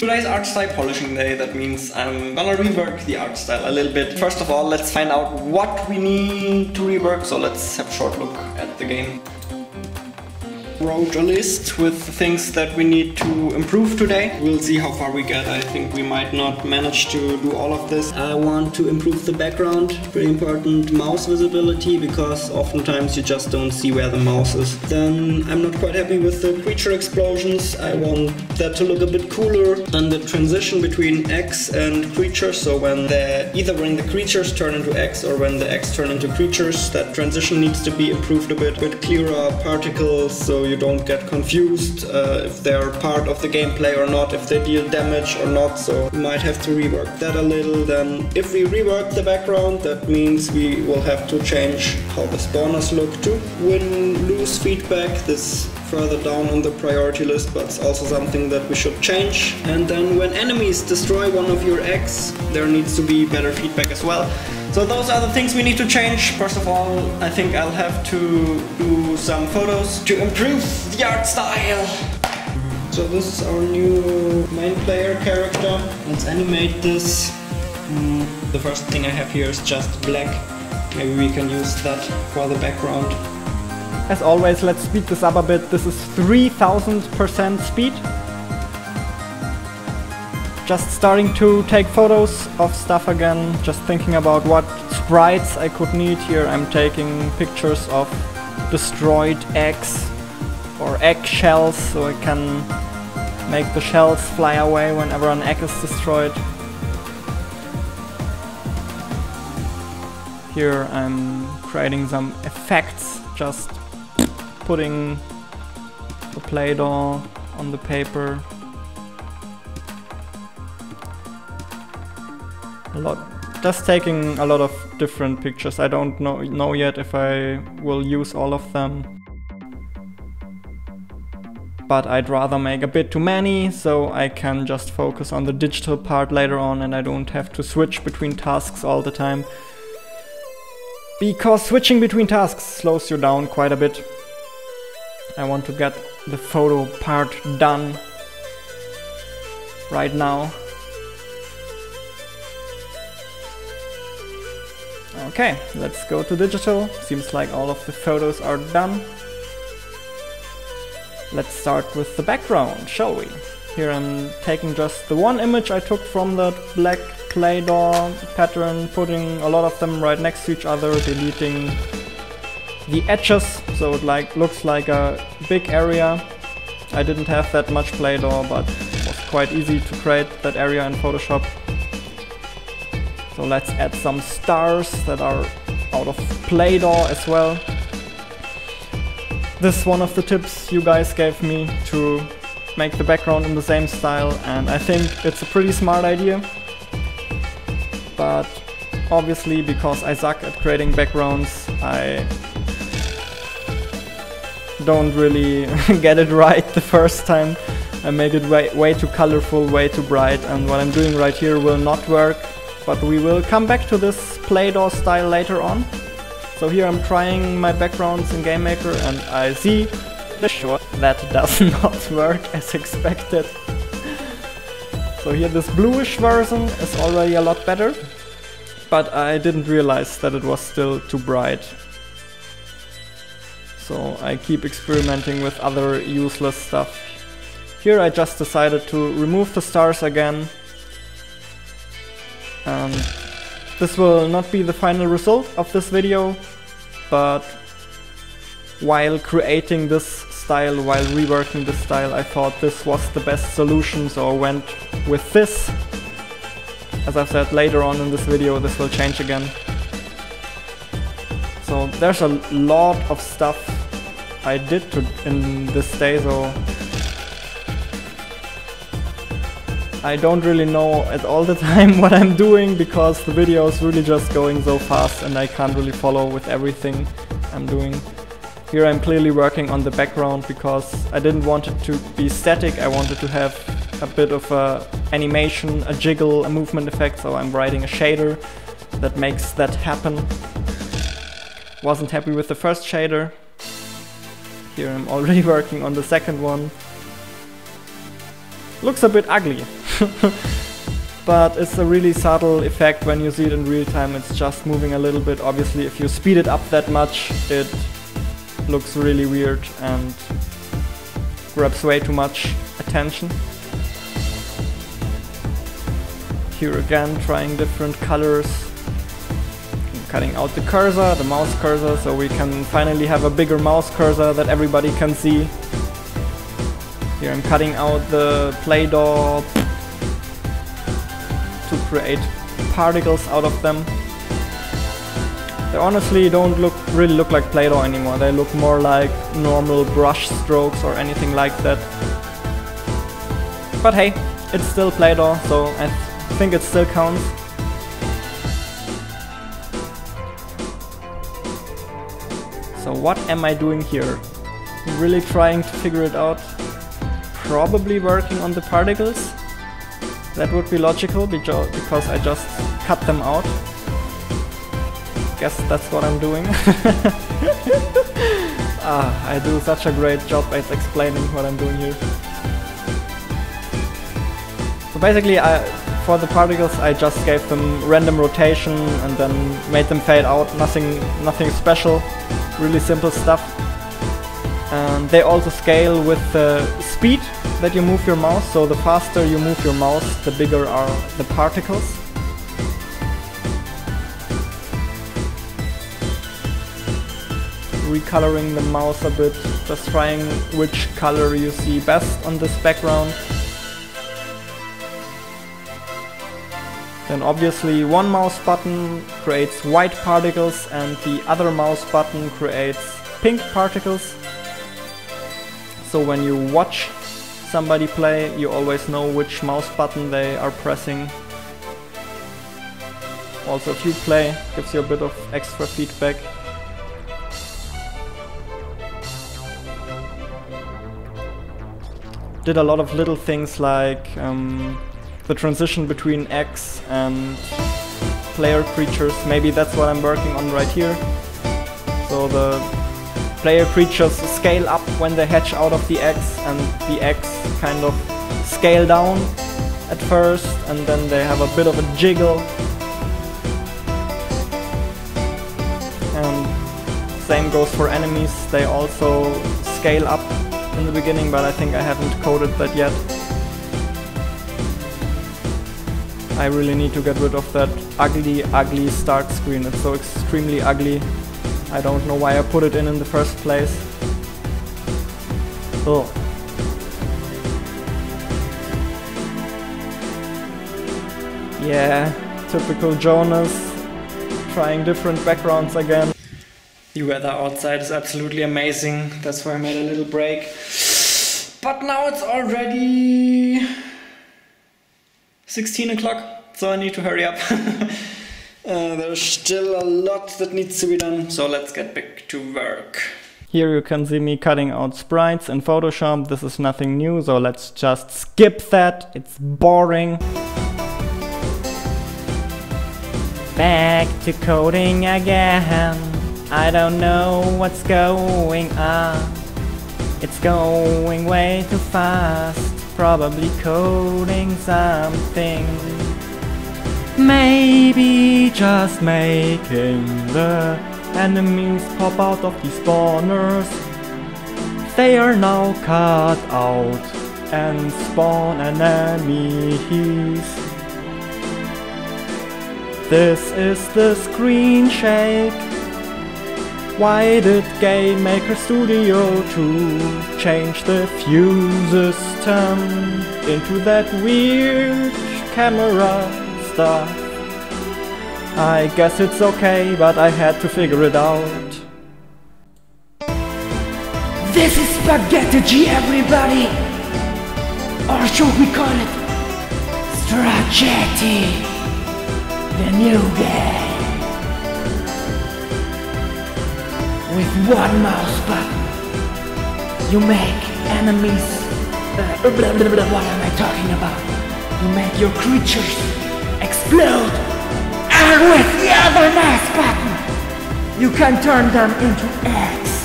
Today's art style polishing day, that means I'm gonna rework the art style a little bit. First of all, let's find out what we need to rework, so let's have a short look at the game. Wrote a list with things that we need to improve today. We'll see how far we get. I think we might not manage to do all of this. I want to improve the background, pretty important. Mouse visibility, because oftentimes you just don't see where the mouse is. Then I'm not quite happy with the creature explosions. I want that to look a bit cooler. Then the transition between X and creatures, so when either when the creatures turn into X or when the X turn into creatures, that transition needs to be improved a bit clearer particles, so you don't get confused if they're part of the gameplay or not, if they deal damage or not, so we might have to rework that a little. Then if we rework the background, that means we will have to change how the spawners look too. Win-lose feedback, this further down on the priority list, but it's also something that we should change. And then when enemies destroy one of your eggs, there needs to be better feedback as well. So those are the things we need to change. First of all, I think I'll have to do some photos to improve the art style. So this is our new main player character. Let's animate this. The first thing I have here is just black. Maybe we can use that for the background. As always, let's speed this up a bit. This is 3000% speed. Just starting to take photos of stuff again, just thinking about what sprites I could need here. I'm taking pictures of destroyed eggs or egg shells, so I can make the shells fly away whenever an egg is destroyed. Here I'm creating some effects, just putting the Play-Doh on the paper. Just taking a lot of different pictures. I don't know yet if I will use all of them. But I'd rather make a bit too many, so I can just focus on the digital part later on and I don't have to switch between tasks all the time. Because switching between tasks slows you down quite a bit. I want to get the photo part done right now. Okay, let's go to digital. Seems like all of the photos are done. Let's start with the background, shall we? Here I'm taking just the one image I took from that black Play-Doh pattern, putting a lot of them right next to each other, deleting the edges, so it looks like a big area. I didn't have that much Play-Doh, but it was quite easy to create that area in Photoshop. So let's add some stars that are out of Play-Doh as well. This is one of the tips you guys gave me to make the background in the same style, and I think it's a pretty smart idea. But obviously, because I suck at creating backgrounds, I don't really get it right the first time. I made it way too colorful, way too bright, and what I'm doing right here will not work. But we will come back to this Play-Doh style later on. So here I'm trying my backgrounds in GameMaker and I see that does not work as expected. So here this bluish version is already a lot better, but I didn't realize that it was still too bright. So I keep experimenting with other useless stuff. Here I just decided to remove the stars again. This will not be the final result of this video, but while creating this style, while reworking this style, I thought this was the best solution, so I went with this. As I've said, later on in this video this will change again. So there's a lot of stuff I did in this day, so I don't really know at all the time what I'm doing, because the video is really just going so fast and I can't really follow with everything I'm doing. Here I'm clearly working on the background because I didn't want it to be static. I wanted to have a bit of a animation, a jiggle, a movement effect, so I'm writing a shader that makes that happen. Wasn't happy with the first shader. Here I'm already working on the second one. Looks a bit ugly. But it's a really subtle effect when you see it in real time. It's just moving a little bit. Obviously, if you speed it up that much, it looks really weird and grabs way too much attention. Here again, trying different colors. I'm cutting out the cursor, the mouse cursor, so we can finally have a bigger mouse cursor that everybody can see. Here I'm cutting out the Play-Doh to create particles out of them. They honestly don't really look like Play-Doh anymore. They look more like normal brush strokes or anything like that. But hey, it's still Play-Doh, so I think it still counts. So what am I doing here? I'm really trying to figure it out. Probably working on the particles. That would be logical because I just cut them out. Guess that's what I'm doing. I do such a great job at explaining what I'm doing here. So basically, for the particles I just gave them random rotation and then made them fade out. Nothing special, really simple stuff. And they also scale with the speed that you move your mouse, so the faster you move your mouse, the bigger are the particles. Recoloring the mouse a bit, just trying which color you see best on this background. Then obviously one mouse button creates white particles and the other mouse button creates pink particles. So when you watch somebody play, you always know which mouse button they are pressing. Also, if you play, gives you a bit of extra feedback. Did a lot of little things like the transition between X and player creatures. Maybe that's what I'm working on right here. So the player creatures scale up when they hatch out of the X, and the X kind of scale down at first, and then they have a bit of a jiggle. And same goes for enemies, they also scale up in the beginning, but I think I haven't coded that yet. I really need to get rid of that ugly start screen. It's so extremely ugly. I don't know why I put it in the first place. Oh. Yeah, typical Jonas, trying different backgrounds again. The weather outside is absolutely amazing, that's why I made a little break. But now it's already 16 o'clock, so I need to hurry up. There's still a lot that needs to be done, so let's get back to work. Here you can see me cutting out sprites in Photoshop. This is nothing new, so let's just skip that, it's boring. Back to coding again. I don't know what's going on. It's going way too fast. Probably coding something. Maybe just making the enemies pop out of the spawners. They are now cut out and spawn enemies. This is the screen shake. Why did Game Maker Studio 2 change the view system into that weird camera stuff? I guess it's okay, but I had to figure it out. This is spaghetti, everybody! Or should we call it Strategy, the new game? With one mouse button, you make enemies. What am I talking about? You make your creatures explode, and with the other mouse button, you can turn them into eggs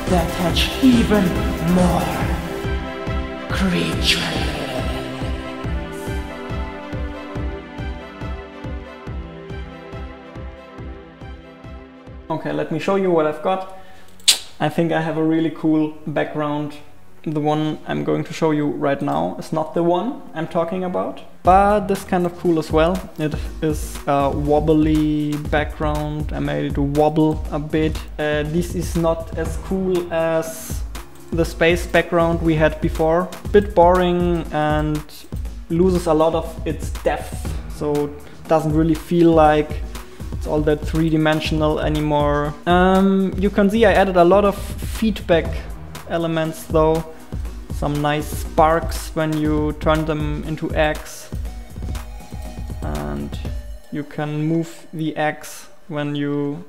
that hatch even more creatures. Okay, let me show you what I've got. I think I have a really cool background. The one I'm going to show you right now is not the one I'm talking about, but this kind of cool as well. It is a wobbly background. I made it wobble a bit. This is not as cool as the space background we had before. Bit boring and loses a lot of its depth, so it doesn't really feel like it's all that three-dimensional anymore. You can see I added a lot of feedback elements though. Some nice sparks when you turn them into eggs. And you can move the eggs when you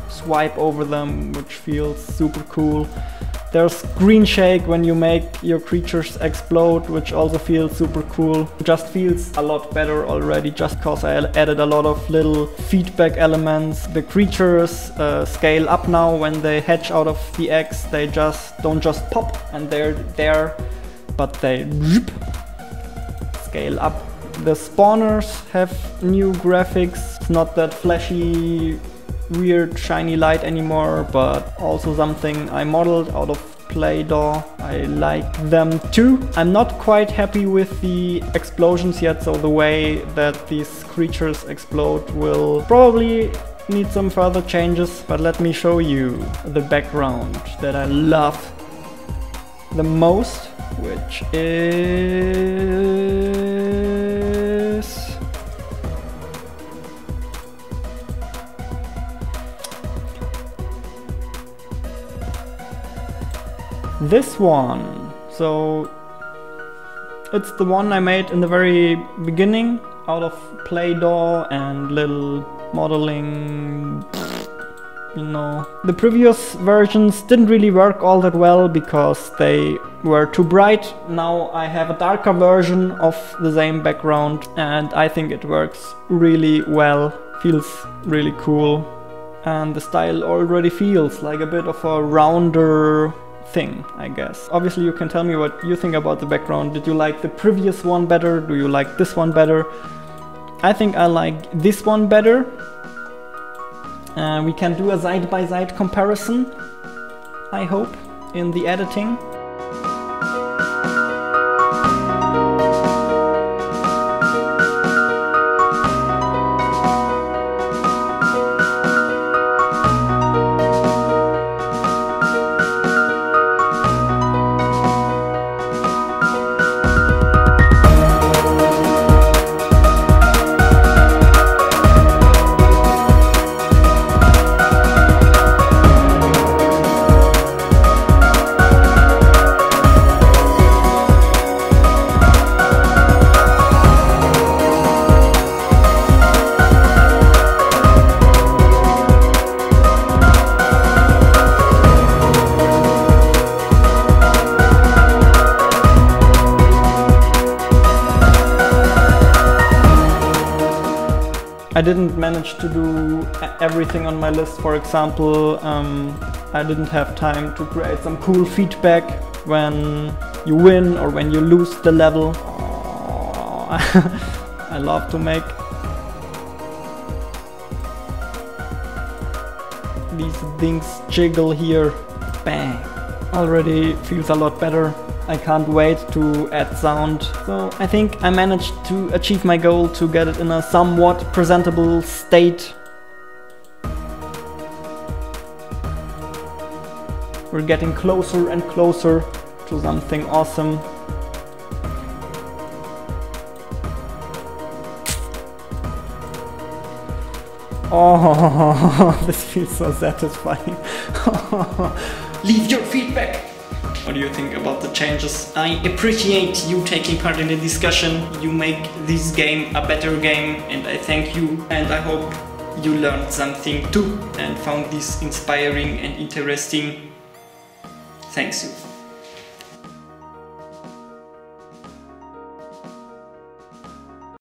swipe over them, which feels super cool. There's green shake when you make your creatures explode, which also feels super cool. It just feels a lot better already, just because I added a lot of little feedback elements. The creatures scale up now when they hatch out of the eggs. They don't just pop and they're there, but they scale up. The spawners have new graphics. It's not that flashy, weird shiny light anymore, but also something I modeled out of Play-Doh. I like them too. I'm not quite happy with the explosions yet, so the way that these creatures explode will probably need some further changes, but let me show you the background that I love the most, which is this one. So it's the one I made in the very beginning out of Play-Doh and little modeling, you know. The previous versions didn't really work all that well because they were too bright. Now I have a darker version of the same background and I think it works really well. Feels really cool. And the style already feels like a bit of a rounder thing, I guess. Obviously you can tell me what you think about the background. Did you like the previous one better? Do you like this one better? I think I like this one better. We can do a side-by-side comparison, I hope, in the editing. I didn't manage to do everything on my list. For example, I didn't have time to create some cool feedback when you win or when you lose the level. I love to make these things jiggle here. Bang! Already feels a lot better. I can't wait to add sound. So I think I managed to achieve my goal to get it in a somewhat presentable state. We're getting closer and closer to something awesome. Oh, this feels so satisfying. Leave your feedback! What do you think about the changes? I appreciate you taking part in the discussion. You make this game a better game and I thank you, and I hope you learned something too and found this inspiring and interesting. Thanks you.